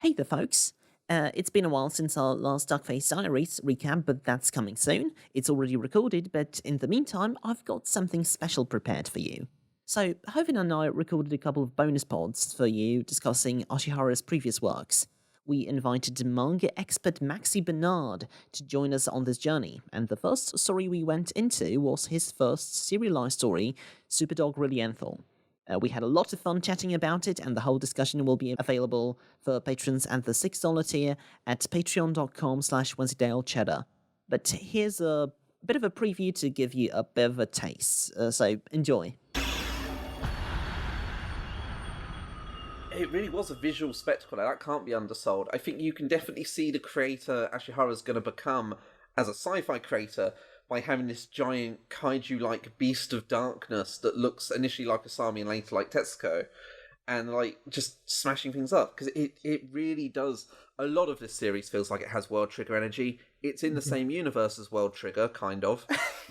Hey there, folks. It's been a while since our last Duckface Diaries recap, but that's coming soon. It's already recorded, but in the meantime, I've got something special prepared for you. So, Hovin and I recorded a couple of bonus pods for you discussing Ashihara's previous works. We invited manga expert Maxi Bernard to join us on this journey, and the first story we went into was his first serialized story, Superdog Rilienthal. We had a lot of fun chatting about it, and the whole discussion will be available for patrons at the $6 tier at patreon.com/Wensleydale Cheddar. But here's a bit of a preview to give you a bit of a taste, so enjoy. It really was a visual spectacle. That can't be undersold. I think you can definitely see the creator Ashihara's going to become as a sci-fi creator by having this giant kaiju-like beast of darkness that looks initially like Asami and later like Tetsuko, and like just smashing things up, because it really does. A lot of this series feels like it has World Trigger energy. It's in the same universe as World Trigger, kind of,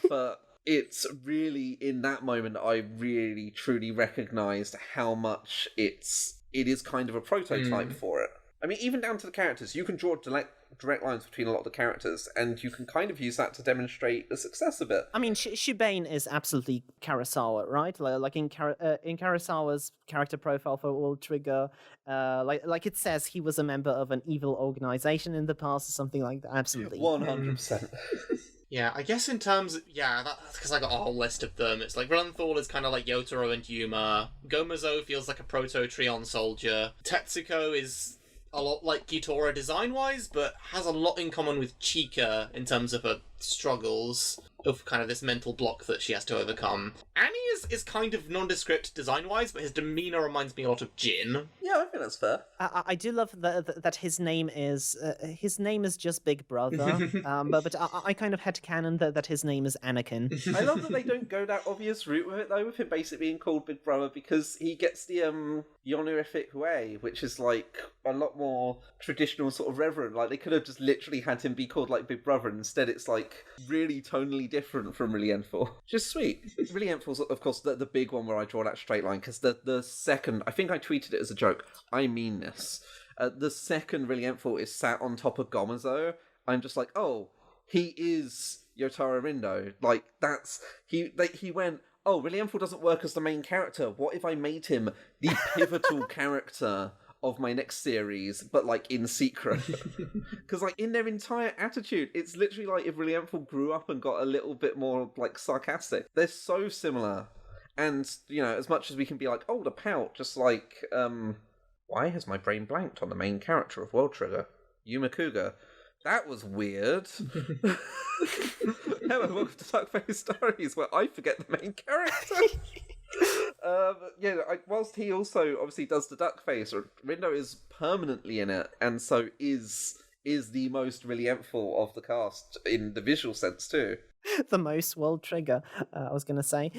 but it's really in that moment I really truly recognised how much it is kind of a prototype for it. I mean, even down to the characters, you can draw direct lines between a lot of the characters, and you can kind of use that to demonstrate the success of it. I mean, Shubane is absolutely Karasawa, right? Like in Karasawa's character profile for World Trigger, like it says he was a member of an evil organization in the past or something like that. Absolutely. 100%. Yeah, I guess in terms of, that's because I got a whole list of them. It's like Rilienthal is kind of like Yotaro and Yuma. Gomazo feels like a proto-Trion soldier. Tetsuko is a lot like Kitora design-wise, but has a lot in common with Chika in terms of her struggles of kind of this mental block that she has to overcome. Annie is kind of nondescript design-wise, but his demeanour reminds me a lot of Jin. Yeah, I think that's fair. I do love that his name is just Big Brother, but I kind of had canon that his name is Anakin. I love that they don't go that obvious route with it, though, with him basically being called Big Brother, because he gets the honorific way, which is like a lot more traditional, sort of reverent. Like, they could have just literally had him be called like Big Brother, and instead it's like really tonally different from Rilienthal. Just sweet. Rilienthal's, of course, the big one where I draw that straight line, because the second, I think I tweeted it as a joke, I mean this. The second Rilienthal is sat on top of Gomazo, I'm just like, oh, he is Yotaro Rindo. Like, he went, oh, Rilienthal doesn't work as the main character. What if I made him the pivotal character of my next series, but like in secret? Because like in their entire attitude, it's literally like if Rilienthal grew up and got a little bit more like sarcastic. They're so similar. And, you know, as much as we can be like, oh, the pout, just like, why has my brain blanked on the main character of World Trigger? Yuma Kuga. That was weird. Hello, welcome to Duckface Diaries, where I forget the main character. Whilst he also obviously does the duck face, Rindo is permanently in it, and so is the most Rilienthal of the cast in the visual sense too. The most World Trigger, I was going to say.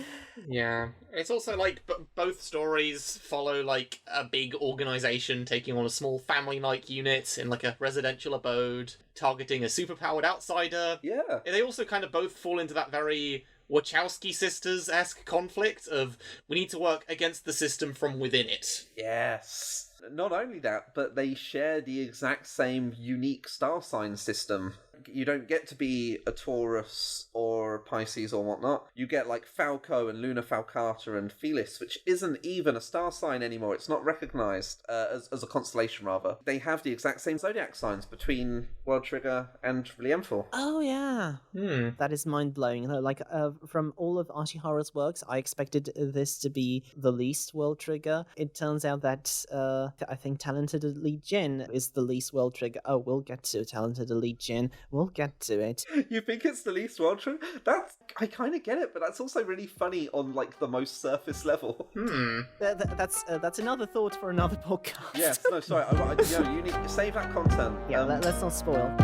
Yeah. It's also like both stories follow like a big organization taking on a small family-like unit in like a residential abode, targeting a superpowered outsider. Yeah. They also kind of both fall into that very Wachowski sisters-esque conflict of we need to work against the system from within it. Yes. Not only that, but they share the exact same unique star sign system. You don't get to be a Taurus or Pisces or whatnot. You get like Falco and Luna Falcata and Felis, which isn't even a star sign anymore. It's not recognised as a constellation, rather. They have the exact same zodiac signs between World Trigger and Rilienthal. Oh, yeah. That is mind-blowing. Like, from all of Ashihara's works, I expected this to be the least World Trigger. It turns out that I think Talented Elite Jin is the least World Trigger. Oh, we'll get to Talented Elite Jin. We'll get to it. You think it's the least World Trigger? I kind of get it, but that's also really funny on like the most surface level. That's another thought for another podcast. Yes, no, sorry. You need to save that content. Yeah, let's not spoil.